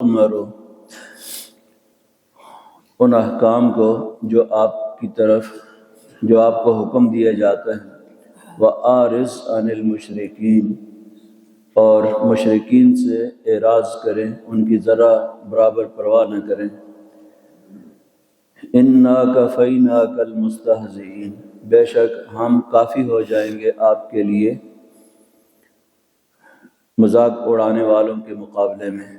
مرو ان احکام کو جو آپ کو حکم دیا جاتا ہے، وَأَعْرِضْ عَنِ الْمُشْرِكِينَ، اور مشرکین سے اعراض کریں، ان کی ذرا برابر پرواہ نہ کریں۔ اِنَّا كَفَيْنَاكَ الْمُسْتَهْزِئِينَ، بے شک ہم کافی ہو جائیں گے آپ کے لیے مذاق اڑانے والوں کے مقابلے میں۔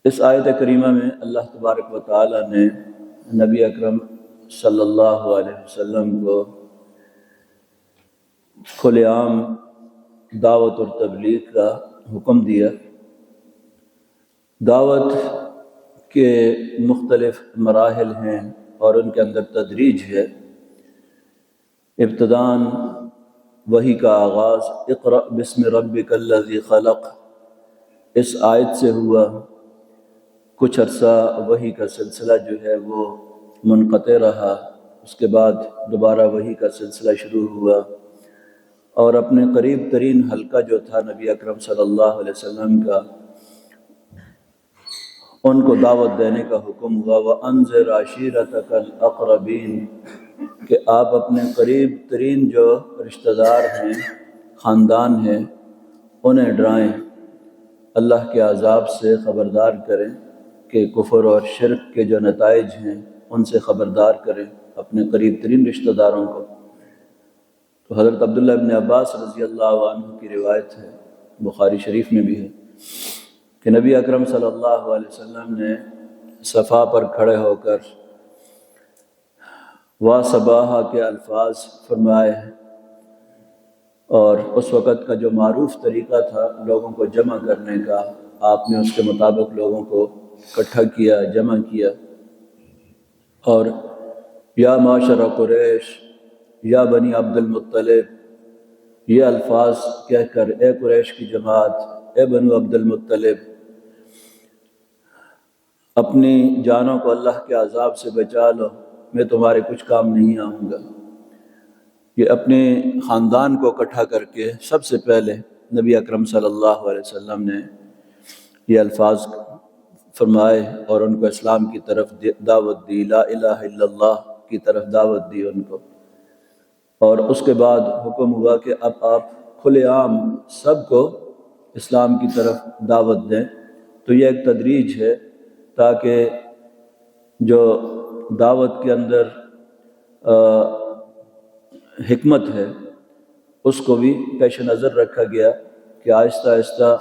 اس آیت کریمہ میں اللہ تبارک و تعالی نے نبی اکرم صلی اللہ علیہ وسلم کو کھلے عام دعوت اور تبلیغ کا حکم دیا۔ دعوت کے مختلف مراحل ہیں اور ان کے اندر تدریج ہے۔ ابتداً وحی کا آغاز اقرأ بسم ربک الذی خلق اس آیت سے ہوا۔ کچھ عرصہ وحی کا سلسلہ جو ہے وہ منقطع رہا، اس کے بعد دوبارہ وحی کا سلسلہ شروع ہوا، اور اپنے قریب ترین حلقہ جو تھا نبی اکرم صلی اللہ علیہ وسلم کا، ان کو دعوت دینے کا حکم ہوا۔ وَأَنذِرْ عَشِيرَتَكَ الْأَقْرَبِينَ، کہ آپ اپنے قریب ترین جو رشتہ دار ہیں، خاندان ہیں، انہیں ڈرائیں، اللہ کے عذاب سے خبردار کریں، کہ کفر اور شرک کے جو نتائج ہیں ان سے خبردار کریں اپنے قریب ترین رشتہ داروں کو۔ تو حضرت عبداللہ ابن عباس رضی اللہ عنہ کی روایت ہے، بخاری شریف میں بھی ہے، کہ نبی اکرم صلی اللہ علیہ وسلم نے صفا پر کھڑے ہو کر وا صباحا کے الفاظ فرمائے ہیں، اور اس وقت کا جو معروف طریقہ تھا لوگوں کو جمع کرنے کا، آپ نے اس کے مطابق لوگوں کو اکٹھا کیا، جمع کیا، اور یا معاشر قریش، یا بنی عبد المطلب، یہ الفاظ کہہ کر اے قریش کی جماعت، اے بنو عبد المطلب، اپنی جانوں کو اللہ کے عذاب سے بچا لو، میں تمہارے کچھ کام نہیں آؤں گا۔ یہ اپنے خاندان کو اکٹھا کر کے سب سے پہلے نبی اکرم صلی اللہ علیہ وسلم نے یہ الفاظ فرمائے اور ان کو اسلام کی طرف دعوت دی، لا الہ الا اللہ کی طرف دعوت دی ان کو، اور اس کے بعد حکم ہوا کہ اب آپ کھلے عام سب کو اسلام کی طرف دعوت دیں۔ تو یہ ایک تدریج ہے تاکہ جو دعوت کے اندر حکمت ہے اس کو بھی پیش نظر رکھا گیا کہ آہستہ آہستہ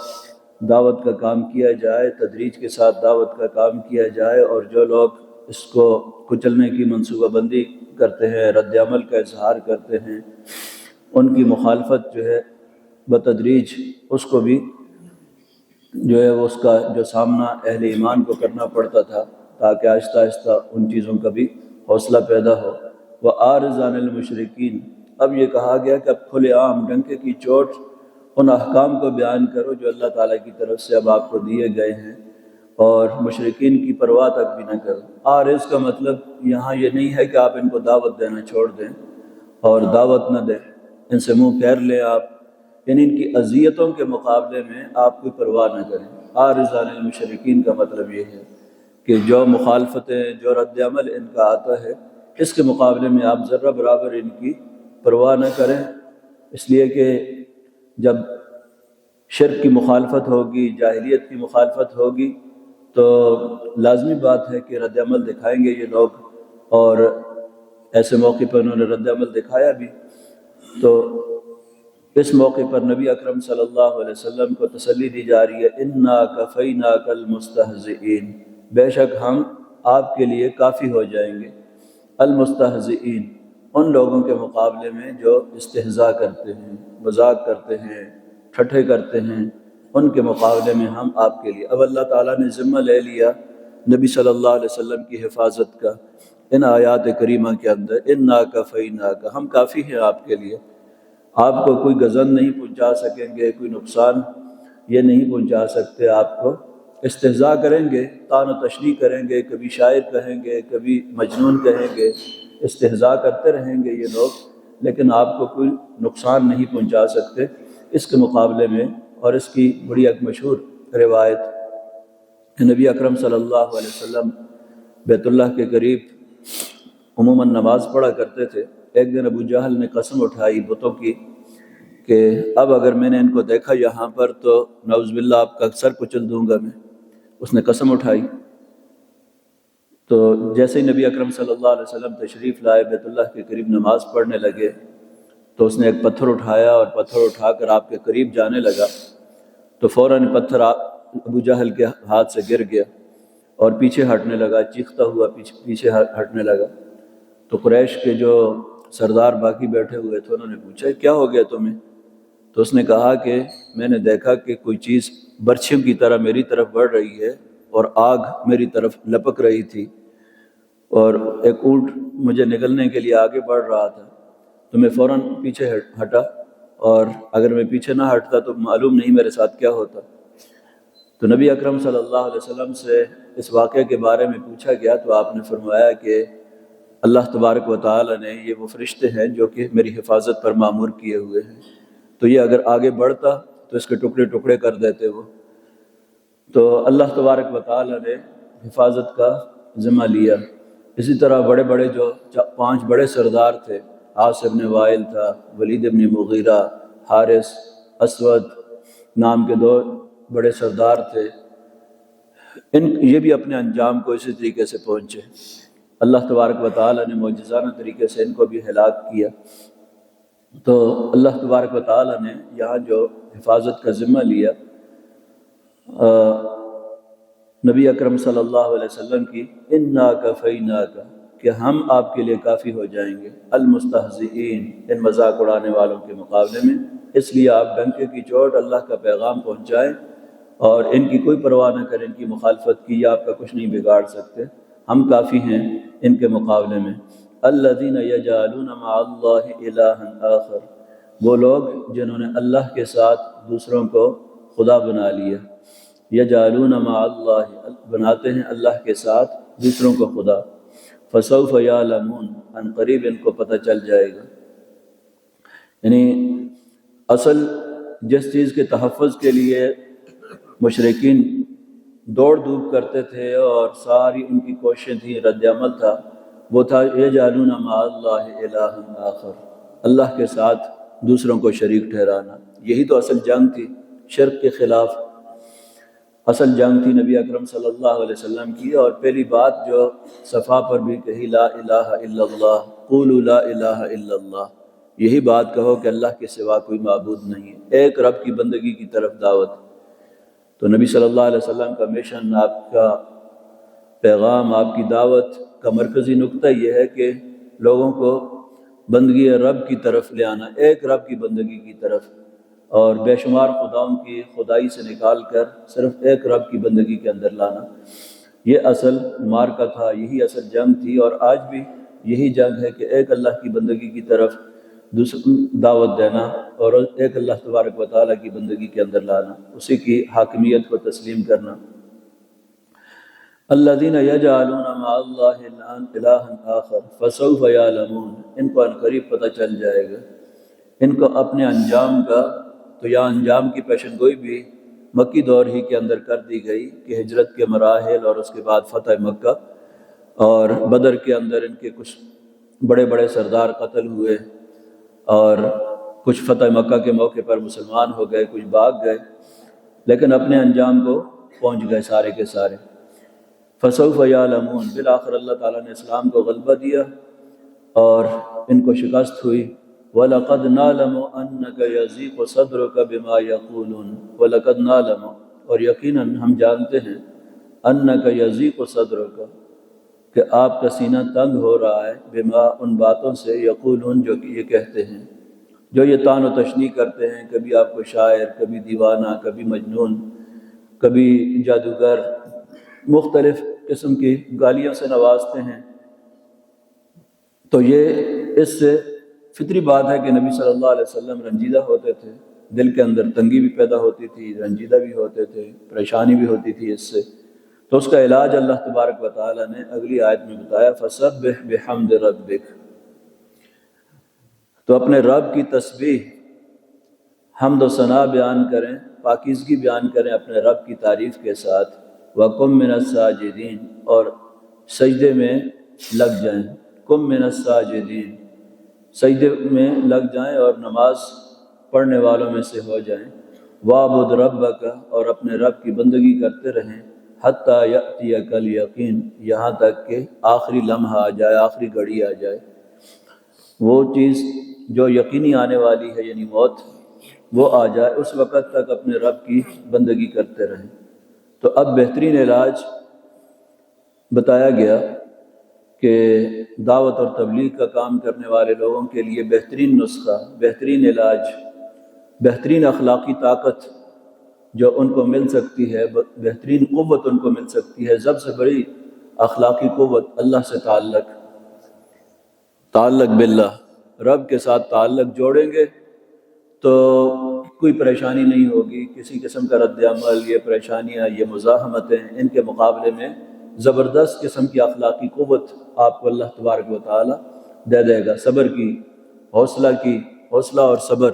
دعوت کا کام کیا جائے، تدریج کے ساتھ دعوت کا کام کیا جائے، اور جو لوگ اس کو کچلنے کی منصوبہ بندی کرتے ہیں، رد عمل کا اظہار کرتے ہیں، ان کی مخالفت جو ہے بتدریج اس کو بھی جو ہے اس کا جو سامنا اہل ایمان کو کرنا پڑتا تھا، تاکہ آہستہ آہستہ ان چیزوں کا بھی حوصلہ پیدا ہو۔ وَأَعْرِضْ عَنِ الْمُشْرِكِينَ، اب یہ کہا گیا کہ اب کھلے عام ڈنکے کی چوٹ ان احکام کو بیان کرو جو اللہ تعالیٰ کی طرف سے اب آپ کو دیے گئے ہیں، اور مشرکین کی پرواہ تک بھی نہ کرو۔ عارض کا مطلب یہاں یہ نہیں ہے کہ آپ ان کو دعوت دینا چھوڑ دیں اور دعوت نہ دیں، ان سے منہ پھیر لیں آپ، یعنی ان کی اذیتوں کے مقابلے میں آپ کوئی پرواہ نہ کریں۔ عارض عن المشرکین کا مطلب یہ ہے کہ جو مخالفتیں، جو رد عمل ان کا آتا ہے، اس کے مقابلے میں آپ ذرہ برابر ان کی پرواہ نہ کریں، اس لیے کہ جب شرک کی مخالفت ہوگی، جاہلیت کی مخالفت ہوگی، تو لازمی بات ہے کہ رد عمل دکھائیں گے یہ لوگ، اور ایسے موقع پر انہوں نے رد عمل دکھایا بھی۔ تو اس موقع پر نبی اکرم صلی اللہ علیہ وسلم کو تسلی دی جا رہی ہے، اِنَّا كَفَيْنَاكَ الْمُسْتَهْزِئِينَ، بے شک ہم آپ کے لیے کافی ہو جائیں گے، المستہزئین، ان لوگوں کے مقابلے میں جو استہزاء کرتے ہیں، مذاق کرتے ہیں، ٹھٹھے کرتے ہیں، ان کے مقابلے میں ہم آپ کے لیے۔ اب اللہ تعالیٰ نے ذمہ لے لیا نبی صلی اللہ علیہ وسلم کی حفاظت کا ان آیات کریمہ کے اندر، اِنَّا كَفَيْنَاكَ، ہم کافی ہیں آپ کے لیے، آپ کو کوئی غضن نہیں پہنچا سکیں گے، کوئی نقصان یہ نہیں پہنچا سکتے آپ کو۔ استہزاء کریں گے، طعن و تشنیع کریں گے، کبھی شاعر کہیں گے، کبھی مجنون کہیں گے، استہزاء کرتے رہیں گے یہ لوگ، لیکن آپ کو کوئی نقصان نہیں پہنچا سکتے۔ اس کے مقابلے میں اور اس کی بڑی ایک مشہور روایت کہ نبی اکرم صلی اللہ علیہ وسلم بیت اللہ کے قریب عموماً نماز پڑھا کرتے تھے۔ ایک دن ابو جہل نے قسم اٹھائی بتوں کی کہ اب اگر میں نے ان کو دیکھا یہاں پر تو نعوذ باللہ آپ کا سر کچل دوں گا میں۔ اس نے قسم اٹھائی تو جیسے ہی نبی اکرم صلی اللہ علیہ وسلم تشریف لائے بیت اللہ کے قریب نماز پڑھنے لگے تو اس نے ایک پتھر اٹھایا اور پتھر اٹھا کر آپ کے قریب جانے لگا تو فوراً پتھر ابو جہل کے ہاتھ سے گر گیا اور پیچھے ہٹنے لگا، چیختا ہوا پیچھے ہٹنے لگا۔ تو قریش کے جو سردار باقی بیٹھے ہوئے تھے انہوں نے پوچھا کیا ہو گیا تمہیں؟ تو اس نے کہا کہ میں نے دیکھا کہ کوئی چیز برچھیوں کی طرح میری طرف بڑھ رہی ہے اور آگ میری طرف لپک رہی تھی اور ایک اونٹ مجھے نگلنے کے لیے آگے بڑھ رہا تھا، تو میں فوراً پیچھے ہٹا، اور اگر میں پیچھے نہ ہٹتا تو معلوم نہیں میرے ساتھ کیا ہوتا۔ تو نبی اکرم صلی اللہ علیہ وسلم سے اس واقعے کے بارے میں پوچھا گیا تو آپ نے فرمایا کہ اللہ تبارک و تعالی نے یہ وہ فرشتے ہیں جو کہ میری حفاظت پر مامور کیے ہوئے ہیں، تو یہ اگر آگے بڑھتا تو اس کے ٹکڑے ٹکڑے کر دیتے وہ۔ تو اللہ تبارک و تعالی نے حفاظت کا ذمہ لیا۔ اسی طرح بڑے بڑے جو 5 بڑے سردار تھے، عاص بن وائل تھا، ولید بن مغیرہ، حارث، اسود نام کے 2 بڑے سردار تھے، یہ بھی اپنے انجام کو اسی طریقے سے پہنچے۔ اللہ تبارک و تعالی نے معجزانہ طریقے سے ان کو بھی ہلاک کیا۔ تو اللہ تبارک و تعالی نے یہاں جو حفاظت کا ذمہ لیا نبی اکرم صلی اللہ علیہ وسلم کی انا کفیناک، کہ ہم آپ کے لیے کافی ہو جائیں گے، المستہزئین، ان مذاق اڑانے والوں کے مقابلے میں، اس لیے آپ ڈنکے کی چوٹ اللہ کا پیغام پہنچائیں اور ان کی کوئی پرواہ نہ کریں، ان کی مخالفت کی، یا آپ کا کچھ نہیں بگاڑ سکتے، ہم کافی ہیں ان کے مقابلے میں۔ الذین یجعلون مع اللہ الہا آخر، وہ لوگ جنہوں نے اللہ کے ساتھ دوسروں کو خدا بنا لیا، یجعلون مع اللہ، بناتے ہیں اللہ کے ساتھ دوسروں کو خدا، فسوف یعلمون، ان قریب ان کو پتہ چل جائے گا۔ یعنی اصل جس چیز کے تحفظ کے لیے مشرکین دوڑ دھوپ کرتے تھے اور ساری ان کی کوششیں تھیں، رد عمل تھا، وہ تھا یجعلون مع اللہ الہا آخر، اللہ کے ساتھ دوسروں کو شریک ٹھہرانا۔ یہی تو اصل جنگ تھی، شرک کے خلاف اصل جنگ تھی نبی اکرم صلی اللہ علیہ وسلم کی۔ اور پہلی بات جو صفا پر بھی کہی، لا الہ الا اللہ، قولوا لا الہ الا اللہ، یہی بات کہو کہ اللہ کے سوا کوئی معبود نہیں ہے، ایک رب کی بندگی کی طرف دعوت۔ تو نبی صلی اللہ علیہ وسلم کا مشن، آپ کا پیغام، آپ کی دعوت کا مرکزی نقطہ یہ ہے کہ لوگوں کو بندگی رب کی طرف لے آنا، ایک رب کی بندگی کی طرف، اور بے شمار خداؤں کی خدائی سے نکال کر صرف ایک رب کی بندگی کے اندر لانا۔ یہ اصل معرکہ تھا، یہی اصل جنگ تھی، اور آج بھی یہی جنگ ہے کہ ایک اللہ کی بندگی کی طرف دعوت دینا اور ایک اللہ تبارک و تعالیٰ کی بندگی کے اندر لانا، اسی کی حاکمیت کو تسلیم کرنا۔ الذین یجعلون مع اللہ الہا آخر فسوف یعلمون، ان کو عنقریب پتہ چل جائے گا ان کو اپنے انجام کا۔ تو یہاں انجام کی پیشن گوئی بھی مکی دور ہی کے اندر کر دی گئی کہ ہجرت کے مراحل اور اس کے بعد فتح مکہ اور بدر کے اندر ان کے کچھ بڑے بڑے سردار قتل ہوئے، اور کچھ فتح مکہ کے موقع پر مسلمان ہو گئے، کچھ بھاگ گئے، لیکن اپنے انجام کو پہنچ گئے سارے کے سارے۔ فسوف یعلمون، بالآخر اللہ تعالیٰ نے اسلام کو غلبہ دیا اور ان کو شکست ہوئی۔ وَلَقَدْ نَعْلَمُ أَنَّكَ يَضِيقُ صَدْرُكَ بِمَا يَقُولُونَ، وَلَقَدْ نَعْلَمُ، اور یقیناً ہم جانتے ہیں، أَنَّكَ يَضِيقُ صَدْرُكَ، کہ آپ کا سینہ تنگ ہو رہا ہے، بما، ان باتوں سے، یقولون، جو کہ یہ کہتے ہیں، جو یہ طعن و تشنیع کرتے ہیں، کبھی آپ کو شاعر، کبھی دیوانہ، کبھی مجنون، کبھی جادوگر، مختلف قسم کی گالیوں سے نوازتے ہیں۔ تو یہ اس سے فطری بات ہے کہ نبی صلی اللہ علیہ وسلم رنجیدہ ہوتے تھے، دل کے اندر تنگی بھی پیدا ہوتی تھی، رنجیدہ بھی ہوتے تھے، پریشانی بھی ہوتی تھی اس سے۔ تو اس کا علاج اللہ تبارک و تعالیٰ نے اگلی آیت میں بتایا، فَسَبِّحْ بِحَمْدِ رَبِّكَ، تو اپنے رب کی تسبیح حمد و ثنا بیان کریں، پاکیزگی بیان کریں اپنے رب کی تعریف کے ساتھ، وَقُم مِّنَ السَّاجِدِينَ، اور سجدے میں لگ جائیں، قم من الساجدین، سجدے میں لگ جائیں اور نماز پڑھنے والوں میں سے ہو جائیں، وَاعْبُدْ رَبَّكَ، اور اپنے رب کی بندگی کرتے رہیں، حَتَّى يَأْتِيَكَ الْيَقِينُ، یہاں تک کہ آخری لمحہ آ جائے، آخری گھڑی آ جائے، وہ چیز جو یقینی آنے والی ہے یعنی موت، وہ آ جائے، اس وقت تک اپنے رب کی بندگی کرتے رہیں۔ تو اب بہترین علاج بتایا گیا کہ دعوت اور تبلیغ کا کام کرنے والے لوگوں کے لیے بہترین نسخہ، بہترین علاج، بہترین اخلاقی طاقت جو ان کو مل سکتی ہے، بہترین قوت ان کو مل سکتی ہے، سب سے بڑی اخلاقی قوت اللہ سے تعلق باللہ، رب کے ساتھ تعلق جوڑیں گے تو کوئی پریشانی نہیں ہوگی، کسی قسم کا رد عمل، یہ پریشانیاں، یہ مزاحمتیں، ان کے مقابلے میں زبردست قسم کی اخلاقی قوت آپ کو اللہ تبارک و تعالی دے دے گا، صبر کی، حوصلہ اور صبر،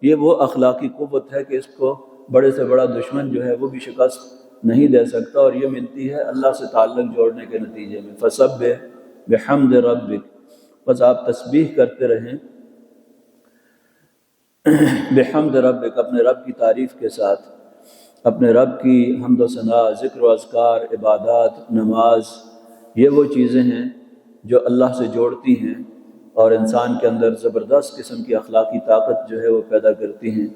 یہ وہ اخلاقی قوت ہے کہ اس کو بڑے سے بڑا دشمن جو ہے وہ بھی شکست نہیں دے سکتا، اور یہ ملتی ہے اللہ سے تعلق جوڑنے کے نتیجے میں۔ فَسَبِّحْ بِحَمْدِ رَبِّكَ، بس آپ تسبیح کرتے رہیں بحمد ربک، اپنے رب کی تعریف کے ساتھ، اپنے رب کی حمد و ثنا، ذکر و اذکار، عبادات، نماز، یہ وہ چیزیں ہیں جو اللہ سے جوڑتی ہیں اور انسان کے اندر زبردست قسم کی اخلاقی طاقت جو ہے وہ پیدا کرتی ہیں۔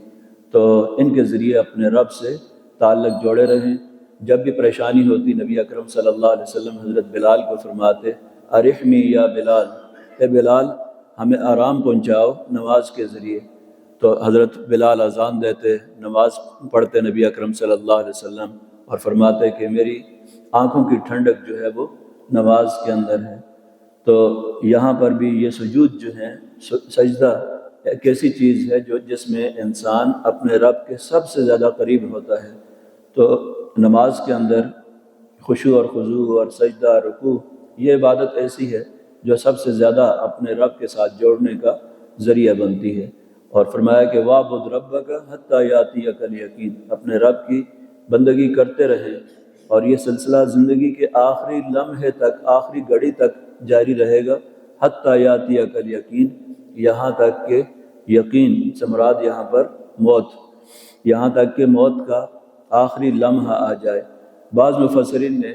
تو ان کے ذریعے اپنے رب سے تعلق جوڑے رہیں۔ جب بھی پریشانی ہوتی، نبی اکرم صلی اللہ علیہ وسلم حضرت بلال کو فرماتے، ارحمی یا بلال، اے بلال ہمیں آرام پہنچاؤ نماز کے ذریعے۔ تو حضرت بلال اذان دیتے، نماز پڑھتے نبی اکرم صلی اللہ علیہ وسلم، اور فرماتے کہ میری آنکھوں کی ٹھنڈک جو ہے وہ نماز کے اندر ہے۔ تو یہاں پر بھی یہ سجود جو ہے، سجدہ ایک ایسی چیز ہے جس میں انسان اپنے رب کے سب سے زیادہ قریب ہوتا ہے۔ تو نماز کے اندر خشوع اور خضوع اور سجدہ، رکوع، یہ عبادت ایسی ہے جو سب سے زیادہ اپنے رب کے ساتھ جوڑنے کا ذریعہ بنتی ہے۔ اور فرمایا کہ وَاعْبُدْ رَبَّكَ حَتَّى يَأْتِيَكَ الْيَقِينُ، اپنے رب کی بندگی کرتے رہیں، اور یہ سلسلہ زندگی کے آخری لمحے تک، آخری گھڑی تک جاری رہے گا، حَتَّى يَأْتِيَكَ الْيَقِينُ، یہاں تک کہ یقین سے مراد یہاں پر موت، یہاں تک کہ موت کا آخری لمحہ آ جائے۔ بعض مفسرین نے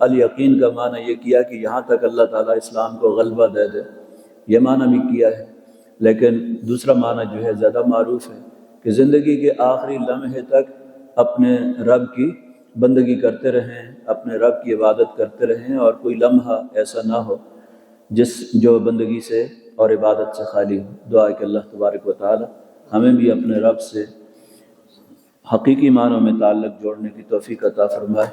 الیقین کا معنی یہ کیا کہ یہاں تک اللہ تعالیٰ اسلام کو غلبہ دے دے، یہ معنی بھی کیا ہے، لیکن دوسرا معنی جو ہے زیادہ معروف ہے کہ زندگی کے آخری لمحے تک اپنے رب کی بندگی کرتے رہیں، اپنے رب کی عبادت کرتے رہیں، اور کوئی لمحہ ایسا نہ ہو جو بندگی سے اور عبادت سے خالی ہو۔ دعا ہے کہ اللہ تبارک و تعالی ہمیں بھی اپنے رب سے حقیقی معنوں میں تعلق جوڑنے کی توفیق عطا فرمائے۔